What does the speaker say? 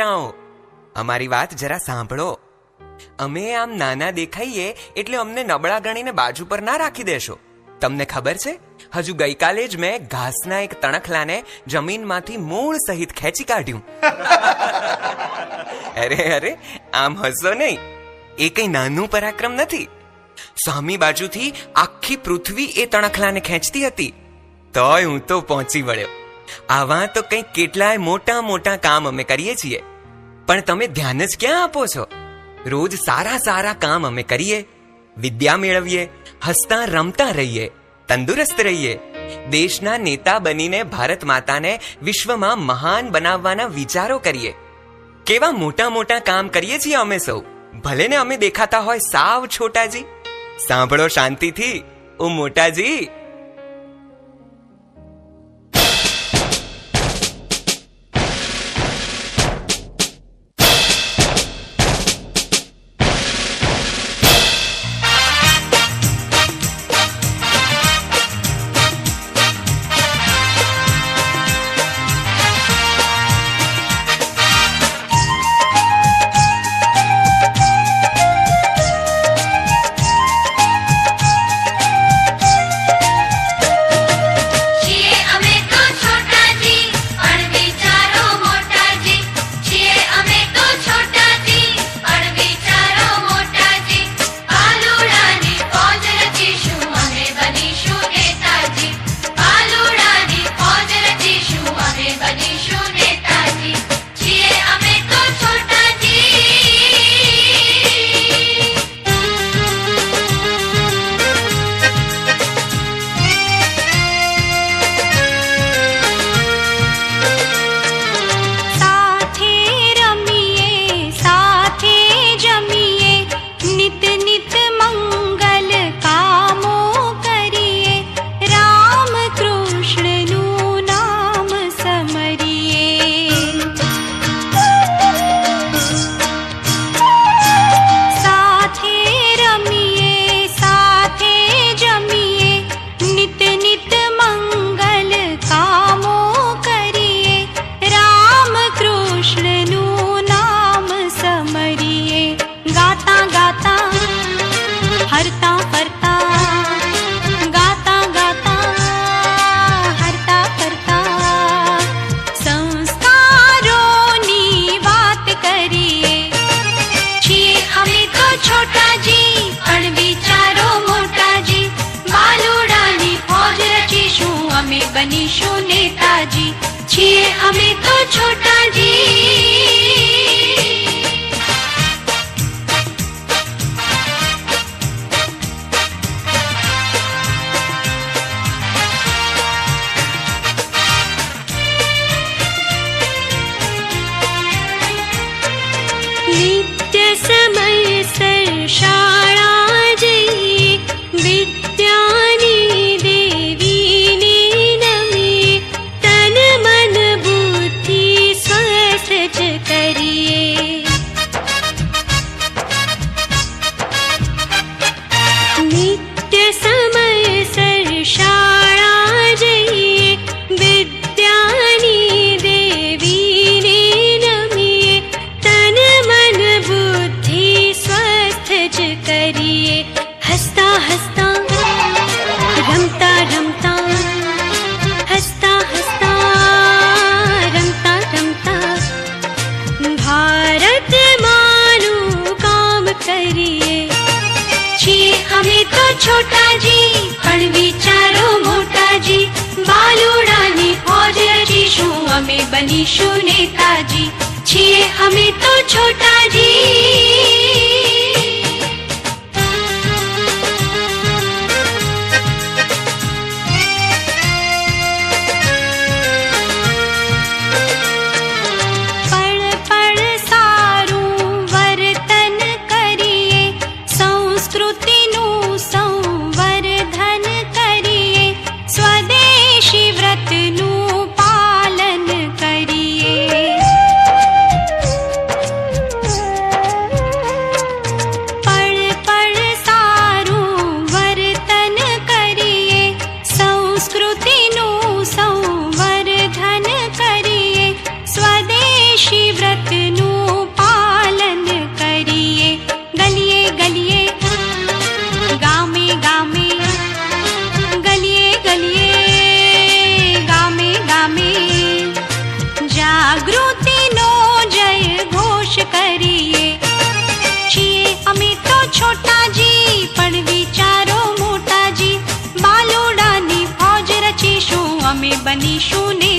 છોકરાઓ, અમારી વાત જરા સાંભળો. અમે આમ નાના દેખાઈએ એટલે અમને નબળા ગણીને બાજુ પર ના રાખી દેશો. તમને ખબર છે, હજુ ગઈકાલે જ મેં ઘાસના એક તણખલાને જમીનમાંથી મૂળ સહિત ખેંચી કાઢ્યું. અરે આમ હસો નહીં, એ કઈ નાનું પરાક્રમ નથી. સામી બાજુથી આખી પૃથ્વી એ તણખલાને ખેંચતી હતી, તોય હું તો પહોંચી વળ્યો. આવા તો કંઈક કેટલાય મોટા મોટા કામ અમે કરીએ છીએ, પણ તમે ધ્યાન જ ક્યાં આપો છો? રોજ સારા કામ અમે કરીએ, વિદ્યા મેળવીએ, હસતા રમતા રહીએ, તંદુરસ્ત રહીએ, દેશના નેતા બનીને ભારત માતાને વિશ્વમાં મહાન બનાવવાના વિચારો કરીએ. કેવા મોટા મોટા કામ કરીએ છીએ અમે સૌ, ભલે ને અમે દેખાતા હોય સાવ છોટાજી. સાંભળો શાંતિથી, ઓ મોટાજી. બનીશું નેતાજી, છીએ અમે તો છોટાજી. નિત્ય સમયસર શાળા જઈએ, વિદ્યાની દેવીને નમીએ, તન મન બુદ્ધિ સ્વસ્થ જ કરીએ. નિત્ય સમયસર શાળા જઈએ, વિદ્યાની દેવીને નમીએ, તન મન બુદ્ધિ સ્વસ્થ જ કરીએ. હસતા હસતા રમતા રમતા, હસતા હસતા રમતા રમતા, ભારત માનું કામ કરીએ. છીએ અમે તો છોટાજી, પણ વિચારો મોટાજી. બાલુડાની ફોજ રચીશું, અમે બનીશું નેતાજી. છીએ અમે તો છોટાજી. પળ પળ સારું વર્તન કરીએ, સંસ્કૃતિનું સંવર્ધન કરીએ, સ્વદેશી વ્રતનું પાલન કરીએ. છોટાજી પણ વિચારો મોટાજી, બાલુડાની ફોજ રચીશું અમે બનીશું ને